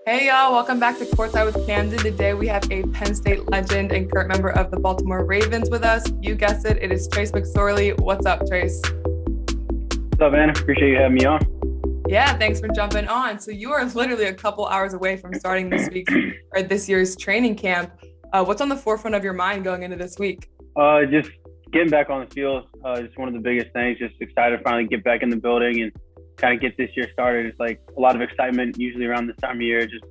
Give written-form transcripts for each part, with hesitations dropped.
Hey y'all, welcome back to Courtside with Camden. Today we have a Penn State legend and current member of the Baltimore Ravens with us. You guessed it, it is Trace McSorley. What's up, Trace? What's up, man? Appreciate you having me on. Yeah, thanks for jumping on. So you are literally a couple hours away from starting this year's training camp. What's on the forefront of your mind going into this week? Just getting back on the field, just one of the biggest things. Just excited to finally get back in the building and kind of get this year started. It's like a lot of excitement usually around this time of year, just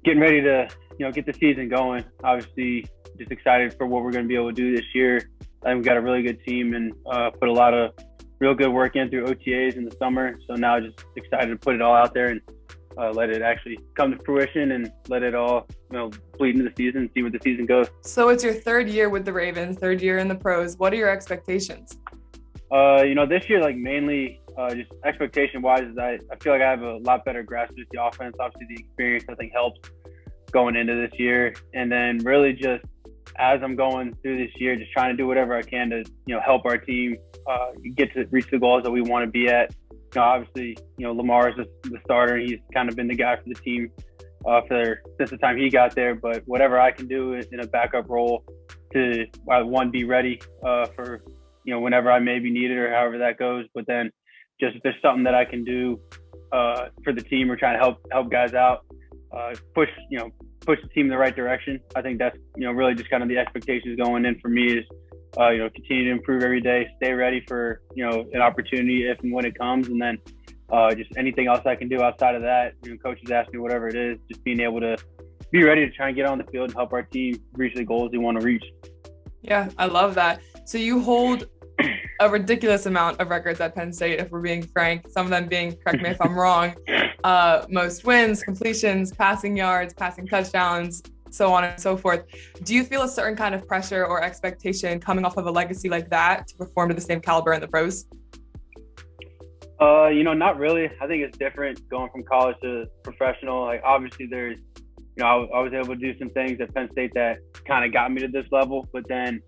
getting ready to, get the season going. Obviously, just excited for what we're going to be able to do this year. I think we've got a really good team and put a lot of real good work in through OTAs in the summer. So now just excited to put it all out there and let it actually come to fruition and let it all, bleed into the season and see where the season goes. So it's your third year with the Ravens, third year in the pros. What are your expectations? This year, like mainly just expectation-wise, is I feel like I have a lot better grasp of the offense. Obviously, the experience I think helps going into this year, and then really just as I'm going through this year, just trying to do whatever I can to help our team get to reach the goals that we want to be at. Obviously, Lamar is the starter. He's kind of been the guy for the team since the time he got there. But whatever I can do in a backup role to one, be ready for whenever I may be needed or however that goes. But then just if there's something that I can do for the team or trying to help guys out, push the team in the right direction. I think that's really just kind of the expectations going in for me is continue to improve every day, stay ready for an opportunity if and when it comes, and then just anything else I can do outside of that. Coaches ask me whatever it is, just being able to be ready to try and get on the field and help our team reach the goals they want to reach. Yeah, I love that. So you hold a ridiculous amount of records at Penn State, if we're being frank, some of them being, correct me if I'm wrong, most wins, completions, passing yards, passing touchdowns, so on and so forth. Do you feel a certain kind of pressure or expectation coming off of a legacy like that to perform to the same caliber in the pros? Not really. I think it's different going from college to professional. Like obviously there's, I was able to do some things at Penn State that kind of got me to this level, but then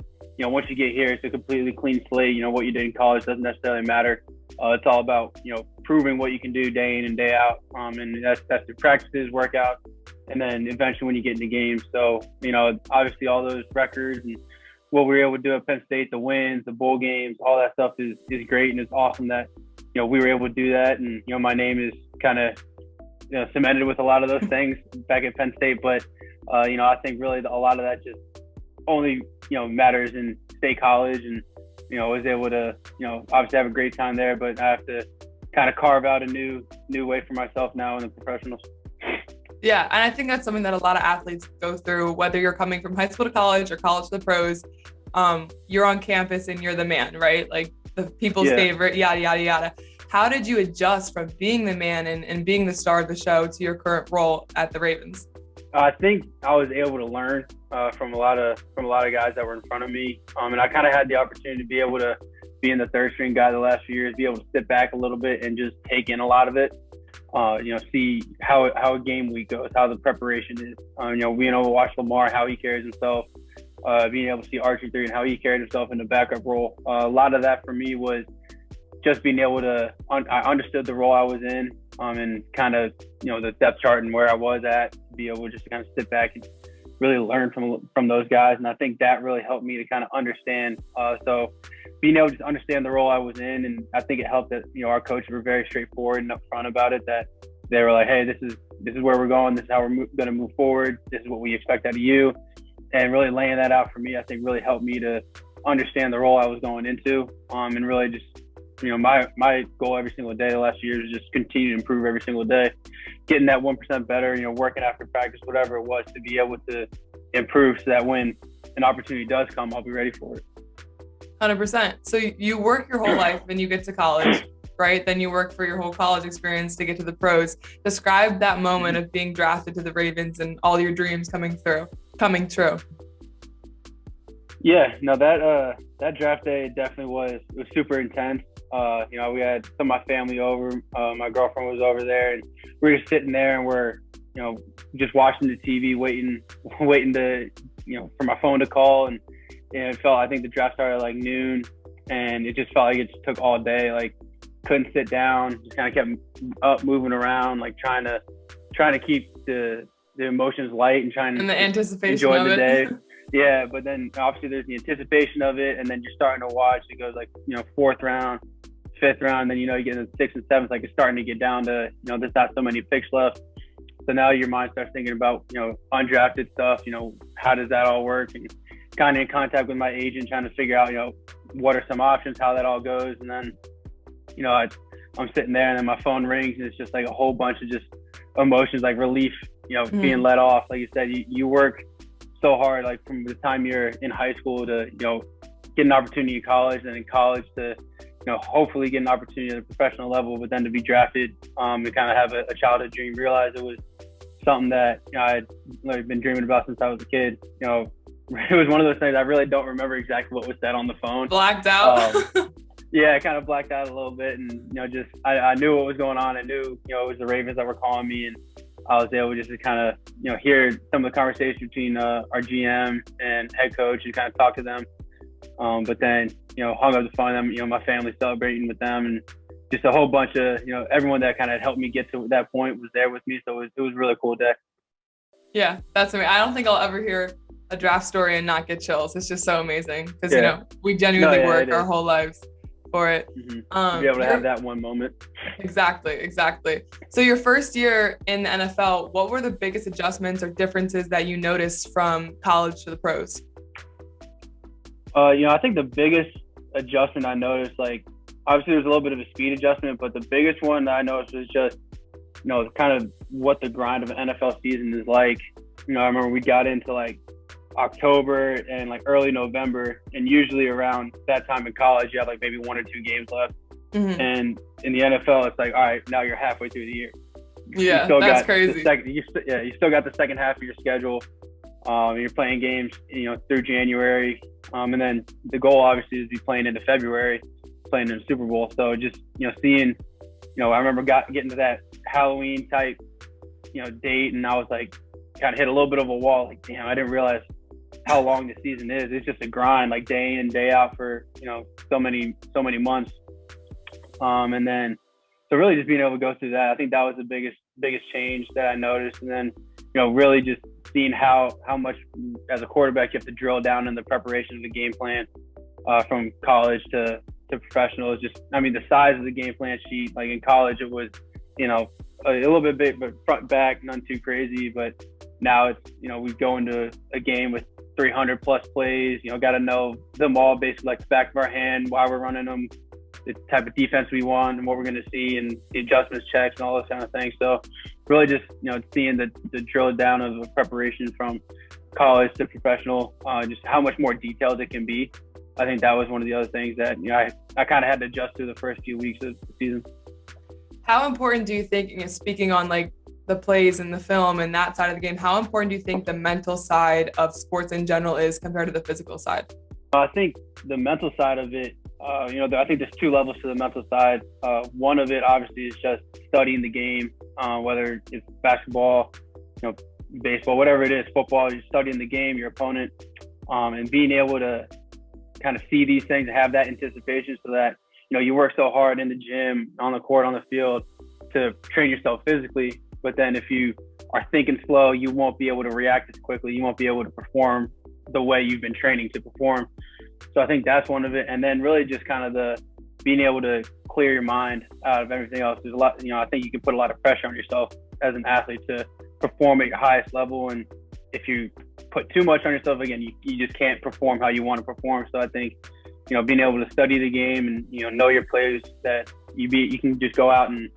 once you get here, it's a completely clean slate. What you did in college doesn't necessarily matter. It's all about, proving what you can do day in and day out. And that's through practices, workouts, and then eventually when you get into games. So, obviously all those records and what we were able to do at Penn State, the wins, the bowl games, all that stuff is great. And it's awesome that, we were able to do that. And, my name is kind of, cemented with a lot of those things back at Penn State. But, I think really a lot of that just only matters in state college, and was able to obviously have a great time there, but I have to kind of carve out a new way for myself now in the professionals. Yeah, and I think that's something that a lot of athletes go through, whether you're coming from high school to college or college to the pros. You're on campus and you're the man, right? Like the people's favorite, yada yada yada. How did you adjust from being the man and being the star of the show to your current role at the Ravens? I think I was able to learn from a lot of guys that were in front of me, and I kind of had the opportunity to be able to be in the third string guy the last few years, be able to sit back a little bit and just take in a lot of it. See how a game week goes, how the preparation is. Being able to watch Lamar, how he carries himself, being able to see Archie 3 and how he carried himself in the backup role. A lot of that for me was just being able to I understood the role I was in, and kind of the depth chart and where I was at, to be able just to kind of sit back and really learn from those guys. And I think that really helped me to kind of understand. So being able to just understand the role I was in, and I think it helped that our coaches were very straightforward and upfront about it. That they were like, hey, this is where we're going. This is how we're going to move forward. This is what we expect out of you. And really laying that out for me, I think really helped me to understand the role I was going into, and really just. My goal every single day the last few years is just continue to improve every single day, getting that 1% better, working after practice, whatever it was, to be able to improve so that when an opportunity does come, I'll be ready for it. 100%. So you work your whole life and you get to college, right? Then you work for your whole college experience to get to the pros. Describe that moment of being drafted to the Ravens and all your dreams coming true. Yeah, no, that draft day definitely was super intense. We had some of my family over. My girlfriend was over there, and we were just sitting there, and we're, just watching the TV, waiting to, for my phone to call. And I think the draft started at like noon, and it just felt like it just took all day. Like couldn't sit down, just kind of kept up, moving around, like trying to trying to keep the emotions light and trying And to the anticipation enjoy of the it. day. Yeah, but then obviously there's the anticipation of it, and then you're starting to watch. It goes like, fourth round, fifth round, then you get into sixth and seventh. Like, it's starting to get down to there's not so many picks left. So now your mind starts thinking about undrafted stuff. How does that all work? And kind of in contact with my agent, trying to figure out what are some options, how that all goes. And then I'm sitting there, and then my phone rings, and it's just like a whole bunch of just emotions, like relief, being let off. Like you said, you work so hard, like from the time you're in high school to get an opportunity in college, and in college to hopefully get an opportunity at a professional level, but then to be drafted, to kind of have a childhood dream, realize it was something that I'd been dreaming about since I was a kid. It was one of those things I really don't remember exactly what was said on the phone. Blacked out. Yeah, I kind of blacked out a little bit, and just I knew what was going on. I knew it was the Ravens that were calling me, and I was able just to kind of hear some of the conversation between our GM and head coach and kind of talk to them. But then hung up the phone with them. My family celebrating with them, and just a whole bunch of everyone that kind of helped me get to that point was there with me. So it was a really cool day. Yeah, that's amazing. I don't think I'll ever hear a draft story and not get chills. It's just so amazing because we genuinely work our whole lives for it. Mm-hmm. Be able to have that one moment. Exactly. So your first year in the NFL, what were the biggest adjustments or differences that you noticed from college to the pros? I think the biggest adjustment I noticed, like, obviously there's a little bit of a speed adjustment, but the biggest one that I noticed was just, kind of what the grind of an NFL season is like. I remember we got into like October and like early November, and usually around that time in college you have like maybe 1 or 2 games left. Mm-hmm. And in the NFL it's like, all right, now you're halfway through the year. Yeah, that's crazy. You still got the second half of your schedule. You're playing games through January, and then the goal obviously is to be playing into February, playing in the Super Bowl. So just seeing, I remember getting to that Halloween type date, and I was like, kind of hit a little bit of a wall. Like, damn, I didn't realize how long the season is. It's just a grind, like day in, day out for so many months. And then so really just being able to go through that, I think that was the biggest change that I noticed. And then really just seeing how much as a quarterback you have to drill down in the preparation of the game plan, from college to professional. It's just, the size of the game plan sheet, like in college it was a little bit big, but front back, none too crazy. But now it's, we go into a game with 300 plus plays, got to know them all basically like the back of our hand, why we're running them, the type of defense we want and what we're going to see, and the adjustments checks and all those kind of things. So really just, seeing the drill down of preparation from college to professional, just how much more detailed it can be. I think that was one of the other things that, I kind of had to adjust through the first few weeks of the season. How important do you think, speaking on like the plays and the film and that side of the game, how important do you think the mental side of sports in general is compared to the physical side? I think the mental side of it, I think there's 2 levels to the mental side. One of it obviously is just studying the game, whether it's basketball, baseball, whatever it is, football, you're studying the game, your opponent, and being able to kind of see these things and have that anticipation so that, you work so hard in the gym, on the court, on the field to train yourself physically. But then if you are thinking slow, you won't be able to react as quickly. You won't be able to perform the way you've been training to perform. So I think that's one of it. And then really just kind of the being able to clear your mind out of everything else. There's a lot, I think you can put a lot of pressure on yourself as an athlete to perform at your highest level. And if you put too much on yourself, again, you just can't perform how you want to perform. So I think, being able to study the game and, know your plays, that you can just go out and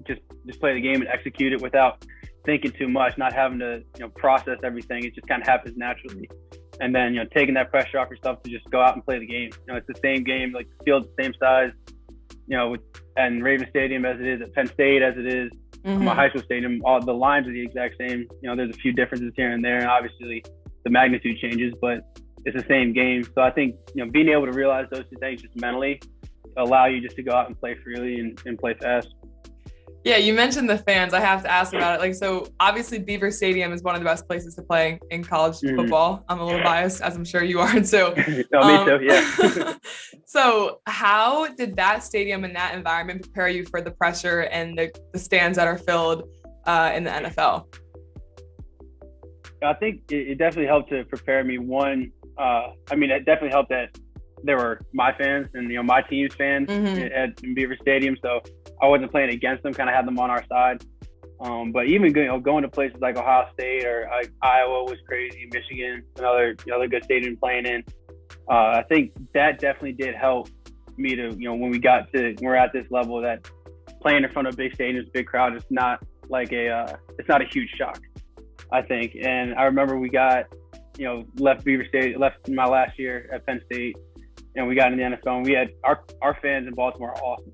just play the game and execute it without thinking too much, not having to, process everything. It just kind of happens naturally. And then, taking that pressure off yourself to just go out and play the game. It's the same game, like the field's the same size, and Raven Stadium as it is, at Penn State as it is, my high school stadium. All the lines are the exact same. There's a few differences here and there, and obviously the magnitude changes, but it's the same game. So I think, being able to realize those 2 things just mentally allow you just to go out and play freely and play fast. Yeah, you mentioned the fans. I have to ask about it. Like, so obviously Beaver Stadium is one of the best places to play in college football. I'm a little biased, as I'm sure you are too. No, me too, yeah. So how did that stadium and that environment prepare you for the pressure and the stands that are filled in the NFL? I think it definitely helped to prepare me. It definitely helped that there were my fans and my team's fans at Beaver Stadium, so I wasn't playing against them. Kind of had them on our side. But even going to places like Ohio State or Iowa was crazy. Michigan, another good stadium playing in. I think that definitely did help me to when we're at this level, that playing in front of big stadiums, big crowd is not like it's not a huge shock, I think. And I remember we got left Beaver State, left my last year at Penn State, and we got in the NFL. And we had our fans in Baltimore are awesome.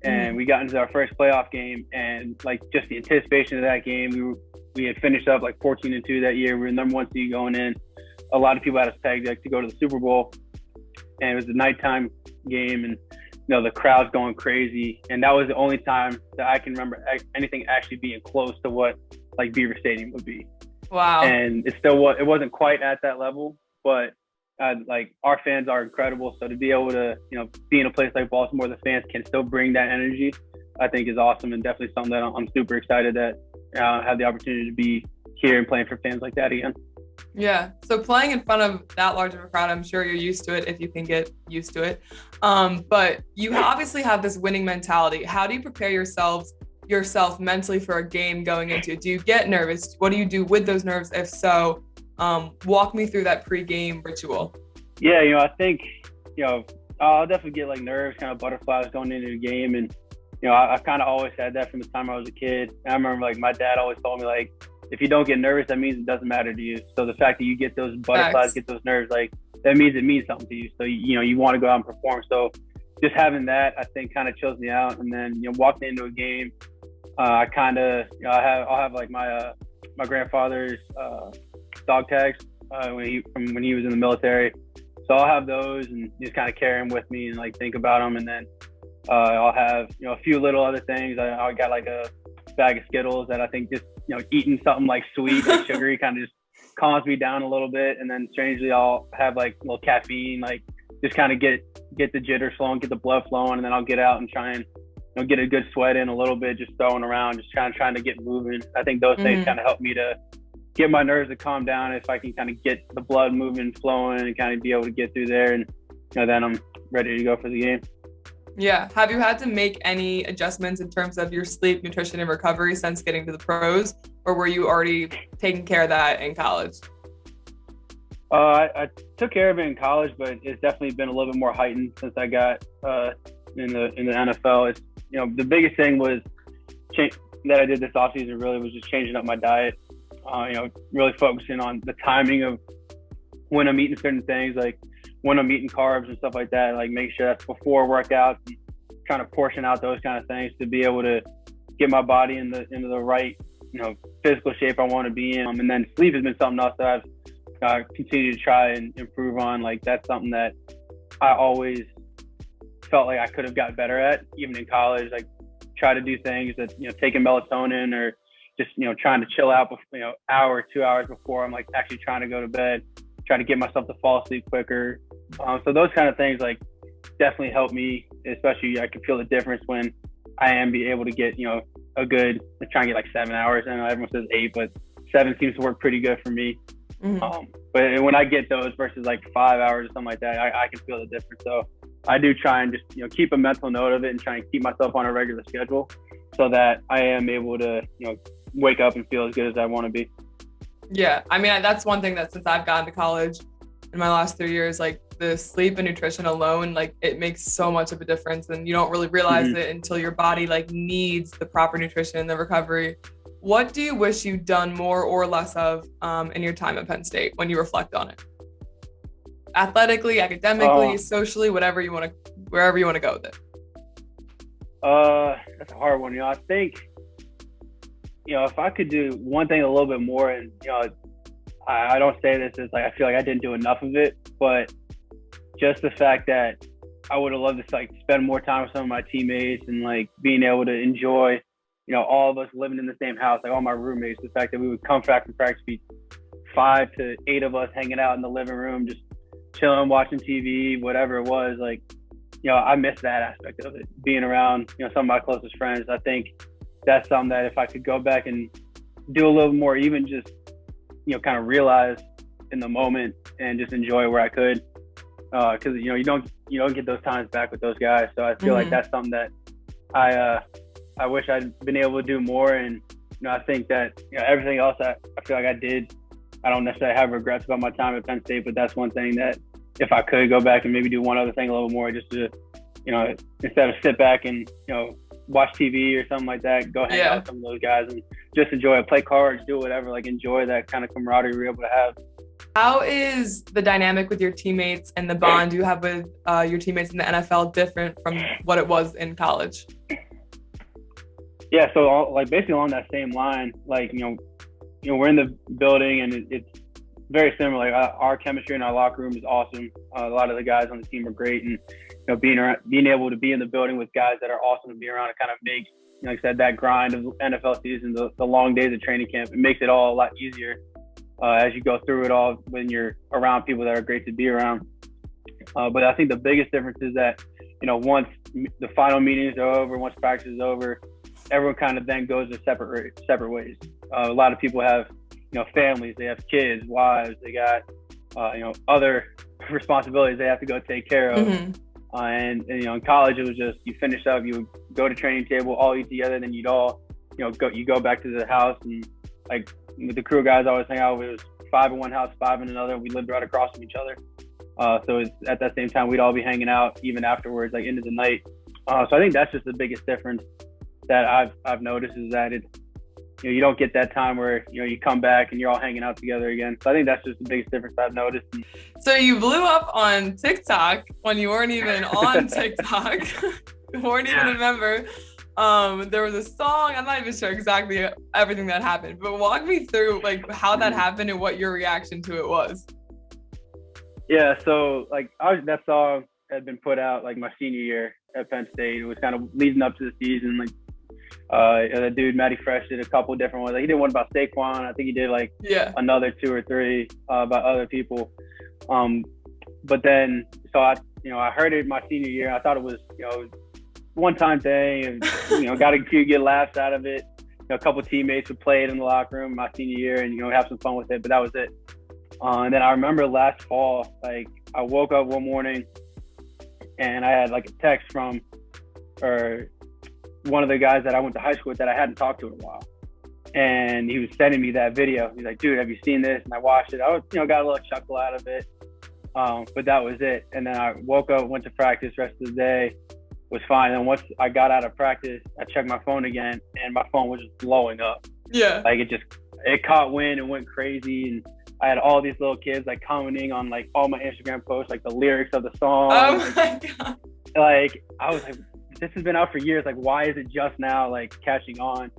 And we got into our first playoff game, and like just the anticipation of that game, we had finished up like 14-2 that year. We were the number 1 seed going in. A lot of people had us pegged to go to the Super Bowl, and it was a nighttime game, and the crowd's going crazy. And that was the only time that I can remember anything actually being close to what like Beaver Stadium would be. Wow. And it wasn't quite at that level, but like our fans are incredible. So to be able to, be in a place like Baltimore, the fans can still bring that energy, I think is awesome, and definitely something that I'm super excited that I have the opportunity to be here and playing for fans like that again. Yeah. So playing in front of that large of a crowd, I'm sure you're used to it if you can get used to it. But you obviously have this winning mentality. How do you prepare yourself mentally for a game going into it? Do you get nervous? What do you do with those nerves? If so, walk me through that pre-game ritual. Yeah, I think, I'll definitely get like nerves, kind of butterflies going into the game. And, I've kind of always had that from the time I was a kid. And I remember like my dad always told me like, if you don't get nervous, that means it doesn't matter to you. So the fact that you get those butterflies, get those nerves, like that means it means something to you. So, you want to go out and perform. So just having that, I think kind of chills me out. And then, walking into a game, I kind of, I'll have like my grandfather's dog tags when he was in the military. So I'll have those and just kind of carry them with me and like think about them. And then I'll have, a few little other things. I got like a bag of Skittles that I think just, eating something like sweet and sugary kind of just calms me down a little bit. And then strangely, I'll have like a little caffeine, like just kind of get the jitters flowing, get the blood flowing. And then I'll get out and try and, get a good sweat in a little bit, just throwing around, just trying to get moving. I think those things kind of help me to get my nerves to calm down if I can kind of get the blood moving, flowing, and kind of be able to get through there. And then I'm ready to go for the game. Yeah. Have you had to make any adjustments in terms of your sleep, nutrition, and recovery since getting to the pros, or were you already taking care of that in college? I took care of it in college, but it's definitely been a little bit more heightened since I got in the NFL. It's the biggest thing was that I did this offseason really was just changing up my diet. Really focusing on the timing of when I'm eating certain things, like when I'm eating carbs and stuff like that, like make sure that's before workouts, and trying to portion out those kind of things to be able to get my body into the right, physical shape I want to be in. And then sleep has been something else that I've continued to try and improve on. Like that's something that I always felt like I could have got better at, even in college. Like try to do things that, taking melatonin or just, trying to chill out, hour, 2 hours before I'm like actually trying to go to bed, try to get myself to fall asleep quicker. So those kind of things like definitely help me, especially I can feel the difference when I am be able to get, a good, try and get like 7 hours. I know everyone says 8, but 7 seems to work pretty good for me. But when I get those versus like 5 hours or something like that, I can feel the difference. So I do try and just, keep a mental note of it and try and keep myself on a regular schedule so that I am able to, wake up and feel as good as I want to be. Yeah. I mean, that's one thing that since I've gotten to college in my last 3 years, like the sleep and nutrition alone, like it makes so much of a difference, and you don't really realize it until your body like needs the proper nutrition and the recovery. What do you wish you'd done more or less of in your time at Penn State when you reflect on it? Athletically, academically, socially, wherever you want to go with it. That's a hard one. I think, if I could do one thing a little bit more, and, I don't say this as like, I feel like I didn't do enough of it, but just the fact that I would have loved to like spend more time with some of my teammates and like being able to enjoy, all of us living in the same house, like all my roommates, the fact that we would come back from practice, be 5 to 8 of us hanging out in the living room, just chilling, watching TV, whatever it was. Like, I miss that aspect of it, being around, some of my closest friends. I think that's something that if I could go back and do a little more, even just, kind of realize in the moment and just enjoy where I could. Cause you don't get those times back with those guys. So I feel like that's something that I wish I'd been able to do more. And, I think that, everything else I feel like I did. I don't necessarily have regrets about my time at Penn State, but that's one thing that if I could go back and maybe do one other thing a little more, just to, instead of sit back and, watch TV or something like that, go hang out with some of those guys and just enjoy it, play cards, do whatever, like enjoy that kind of camaraderie we're able to have. How is the dynamic with your teammates and the bond you have with your teammates in the NFL different from what it was in college? Yeah, so basically along that same line, we're in the building and it's very similar. Like our chemistry in our locker room is awesome. A lot of the guys on the team are great, and being able to be in the building with guys that are awesome to be around, it kind of makes, like I said, that grind of NFL season, the long days of training camp, it makes it all a lot easier as you go through it all when you're around people that are great to be around. But I think the biggest difference is that, once the final meetings are over, once practice is over, everyone kind of then goes to separate ways. A lot of people have, families, they have kids, wives, they got, other responsibilities they have to go take care of. Mm-hmm. And in college, it was just, you finish up, you would go to training table, all eat together, then you'd all, go back to the house. And like with the crew guys, I always hang out, it was 5 in one house, 5 in another. We lived right across from each other. So at that same time, we'd all be hanging out even afterwards, like into the night. So I think that's just the biggest difference that I've noticed, is that it's, you don't get that time where, you come back and you're all hanging out together again. So I think that's just the biggest difference I've noticed. So you blew up on TikTok when you weren't even on TikTok. You weren't even a member. There was a song, I'm not even sure exactly everything that happened, but walk me through like how that happened and what your reaction to it was. Yeah, so that song had been put out like my senior year at Penn State. It was kind of leading up to the season. Like the dude Matty Fresh did a couple different ones. Like, he did one about Saquon. I think he did another 2 or 3 about other people. But then so I heard it my senior year. I thought it was one-time thing, and got a few good laughs out of it. A couple teammates would play it in the locker room my senior year and have some fun with it. But that was it. And then I remember last fall, I woke up one morning and I had a text from one of the guys that I went to high school with that I hadn't talked to in a while. And he was sending me that video. He's like, dude, have you seen this? And I watched it. I was, got a little chuckle out of it. But that was it. And then I woke up, went to practice, rest of the day was fine. And once I got out of practice, I checked my phone again and my phone was just blowing up. Yeah. It caught wind and went crazy. And I had all these little kids commenting on all my Instagram posts, the lyrics of the song. Oh my God. I was like, this has been out for years. Why is it just now catching on?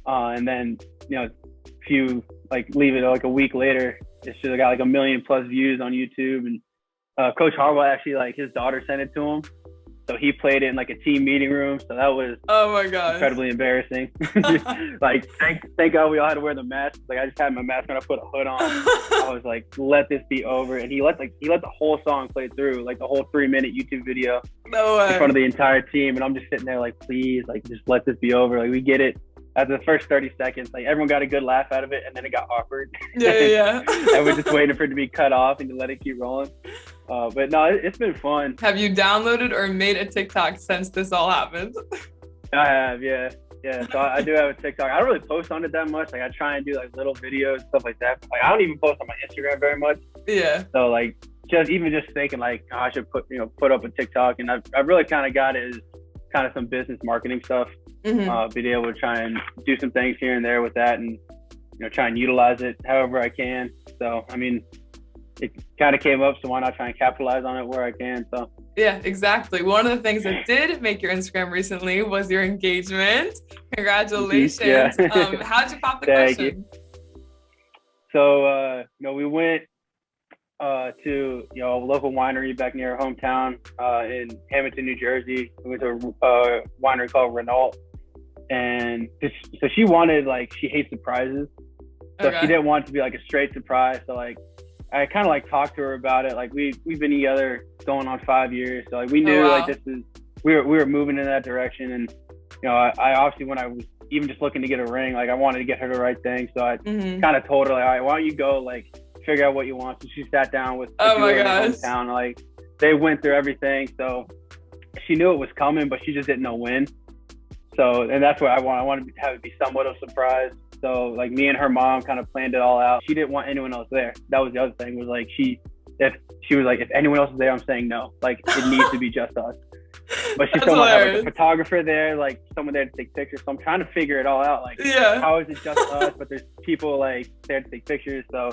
And then, leave it a week later, it's just got 1 million+ views on YouTube. And Coach Harbaugh actually, his daughter sent it to him. So he played it in a team meeting room. So that was oh my God, incredibly embarrassing. Thank God we all had to wear the masks. I just had my mask on, I put a hood on. I was like, let this be over. And he let the whole song play through, the whole 3-minute YouTube video in front of the entire team. And I'm just sitting there please, just let this be over. We get it. After the first 30 seconds, everyone got a good laugh out of it, and then it got awkward. Yeah. And we're just waiting for it to be cut off and to let it keep rolling. But no, it's been fun. Have you downloaded or made a TikTok since this all happened? I have, yeah. So I do have a TikTok. I don't really post on it that much. I try and do little videos, stuff like that. I don't even post on my Instagram very much. Yeah. So just thinking I should put up a TikTok, and I've really kind of got it as kind of some business marketing stuff. Mm-hmm. Being able to try and do some things here and there with that, and try and utilize it however I can. So it kind of came up, so why not try and capitalize on it where I can? So yeah, exactly. One of the things that did make your Instagram recently was your engagement. Congratulations. Yeah. How'd you pop the Thank question? You. So we went to a local winery back near our hometown in Hamilton, New Jersey. We went to a winery called Renault. And so she wanted, she hates surprises. So she didn't want it to be a straight surprise. So I kind of talked to her about it. We've been together going on 5 years. So we knew this is, we were moving in that direction. And, I obviously, when I was even just looking to get a ring. Like I wanted to get her the right thing, so I Mm-hmm. kind of told her like, all right, why don't you go like figure out what you want? So she sat down with Oh my in her gosh. hometown. Like they went through everything, so she knew it was coming, but she just didn't know when. So, and that's what I want. I wanted to have it be somewhat of a surprise. So like me and her mom kind of planned it all out. She didn't want anyone else there. That was the other thing, was like if she was like, if anyone else is there, I'm saying no. Like it needs to be just us. But she still wanted to have like a photographer there, like someone there to take pictures. So I'm trying to figure it all out. Like how is it just us, but there's people like there to take pictures. So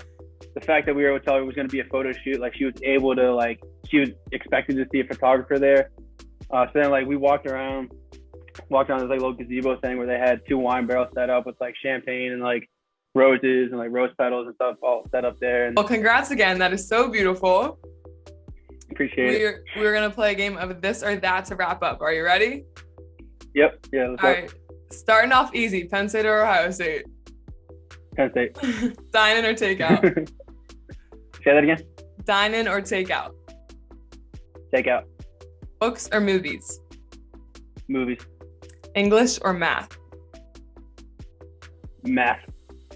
the fact that we were able to tell her it was going to be a photo shoot, like she was able to like, she was expected to see a photographer there. So then like we walked around this like little gazebo thing where they had 2 wine barrels set up with like champagne and like roses and like rose petals and stuff all set up there. And well, congrats again. That is so beautiful. Appreciate it. We're gonna play a game of this or that to wrap up. Are you ready? Yep. Yeah. All right. Starting off easy. Penn State or Ohio State? Penn State. Dine in or takeout? Say that again. Dine in or takeout? Takeout. Books or movies? Movies. English or math? Math.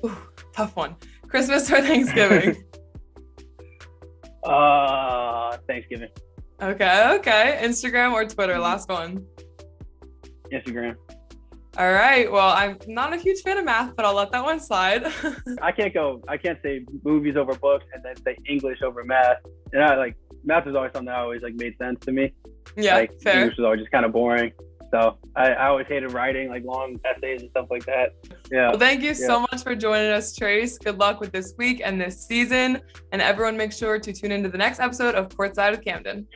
Ooh, tough one. Christmas or Thanksgiving? Thanksgiving. Okay. Instagram or Twitter? Last one. Instagram. All right. Well, I'm not a huge fan of math, but I'll let that one slide. I can't say movies over books and then say English over math. And math is always something that always like made sense to me. Yeah, like, fair. English was always just kind of boring. So I always hated writing like long essays and stuff like that. Yeah. Well, thank you so much for joining us, Trace. Good luck with this week and this season. And everyone make sure to tune into the next episode of Courtside with Camden.